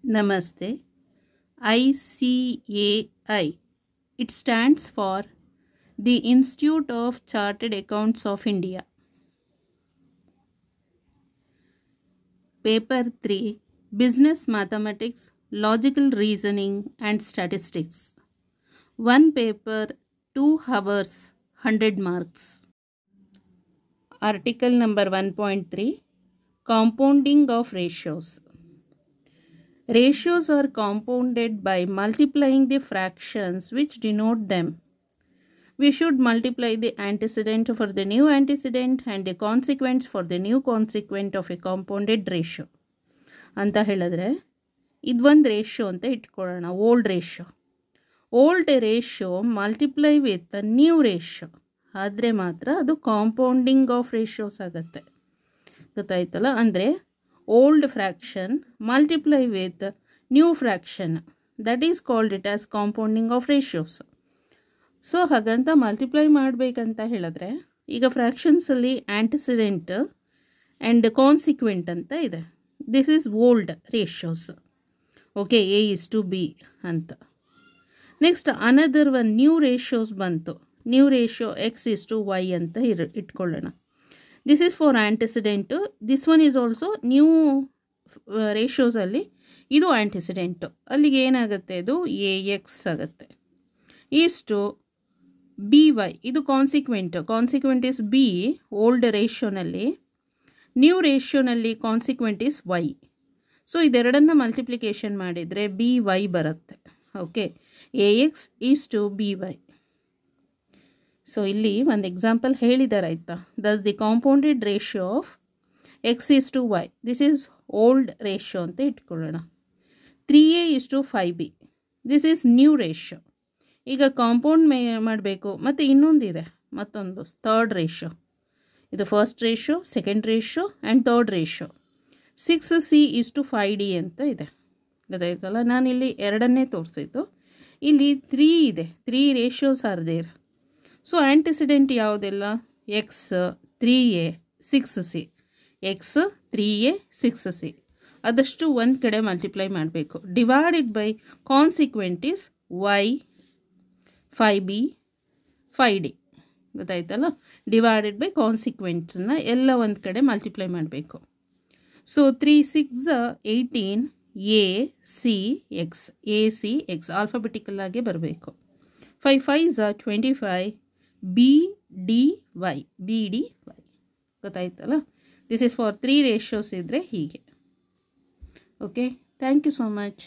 Namaste. ICAI. It stands for the Institute of Chartered Accounts of India. Paper 3. Business Mathematics, Logical Reasoning and Statistics. One paper, 2 hours, 100 marks. Article number 1.3. Compounding of ratios. Ratios are compounded by multiplying the fractions which denote them. We should multiply the antecedent for the new antecedent and the consequent for the new consequent of a compounded ratio. ಅಂತ ಹೇಳಿದ್ರೆ ಇದೊಂದು ratio ಅಂತ ಇಟ್ಕೊಳ್ಳೋಣ. Old ratio multiply with new ratio ಆದರೆ ಮಾತ್ರ ಅದು compounding of ratios ಆಗುತ್ತೆ. ಗೊತ್ತಾಯ್ತಲ್ಲ? ಅಂದರೆ old fraction multiply with new fraction, that is called it as compounding of ratios. So ಹಾಗಂತ ಮಲ್ಟಿಪ್ಲೈ ಮಾಡಬೇಕಂತ ಹೇಳಿದ್ರೆ ಈಗ ಫ್ರ್ಯಾಕ್ಷನ್ಸಲ್ಲಿ ಆ್ಯಂಟಿಸಿಡೆಂಟ್ ಆ್ಯಂಡ್ ಕಾನ್ಸಿಕ್ವೆಂಟ್ ಅಂತ ಇದೆ. This is old ratios. Okay, A:B ಅಂತ. Next another one new ratios ಬಂತು. ನ್ಯೂ ರೇಷಿಯೋ X:Y ಅಂತ ಇಟ್ಕೊಳ್ಳೋಣ. This is for antecedent. This one is also new ratios ಅಲ್ಲಿ ಇದು antecedent. ಅಲ್ಲಿಗೆ ಏನಾಗುತ್ತೆ? ಇದು AX ಆಗುತ್ತೆ. ಇಷ್ಟು BY ಇದು ಕಾನ್ಸಿಕ್ವೆಂಟ್ ಇಸ್ B ಓಲ್ಡ್ ರೇಷಿಯೋನಲ್ಲಿ, ನ್ಯೂ ರೇಷಿಯೋನಲ್ಲಿ ಕಾನ್ಸಿಕ್ವೆಂಟ್ ಇಸ್ Y. ಸೊ ಇದೆರಡನ್ನ ಮಲ್ಟಿಪ್ಲಿಕೇಶನ್ ಮಾಡಿದರೆ BY ಬರುತ್ತೆ. Okay, AX BY. ಸೊ ಇಲ್ಲಿ ಒಂದು ಎಕ್ಸಾಂಪಲ್ ಹೇಳಿದ್ದಾರೆ ಆಯಿತಾ. Thus the compounded ratio of X:Y. This is old ratio ಅಂತ ಇಟ್ಕೊಳ್ಳೋಣ. 3A:5B. This is new ratio. ಈಗ ಕಾಂಪೌಂಡ್ ಮಾಡಬೇಕು. ಮತ್ತು ಇನ್ನೊಂದಿದೆ, ಮತ್ತೊಂದು ಥರ್ಡ್ ರೇಷಿಯೋ. ಇದು first ratio, second ratio and third ratio. 6C:5D ಅಂತ ಇದೆ. ಗೊತ್ತಾಯ್ತಲ್ಲ? ನಾನಿಲ್ಲಿ ಎರಡನ್ನೇ ತೋರಿಸಿದ್ದು. ಇಲ್ಲಿ 3 ಇದೆ. 3 ratios are there. So antecedent ಯಾವುದೆಲ್ಲ? X 3A 6C. X 3A 6C. ಅದಷ್ಟು ಒಂದು ಕಡೆ ಮಲ್ಟಿಪ್ಲೈ ಮಾಡಬೇಕು. Divided by consequent is Y 5B 5D. ಗೊತ್ತಾಯ್ತಲ್ಲ? ಡಿವೈಡೆಡ್ ಬೈ ಕಾನ್ಸಿಕ್ವೆಂಟ್ಸನ್ನ ಎಲ್ಲ ಒಂದು ಕಡೆ ಮಲ್ಟಿಪ್ಲೈ ಮಾಡಬೇಕು. ಸೊ 3 6 18 ACX ಆಲ್ಫಾಬೆಟಿಕಲ್ ಆಗಿ ಬರಬೇಕು. 5 5 25 BDY. ಗೊತ್ತಾಯ್ತಲ್ಲ? ದಿಸ್ ಈಸ್ ಫಾರ್ 3 ರೇಷಿಯೋಸ್ ಇದ್ದರೆ ಹೀಗೆ. Okay, thank you so much.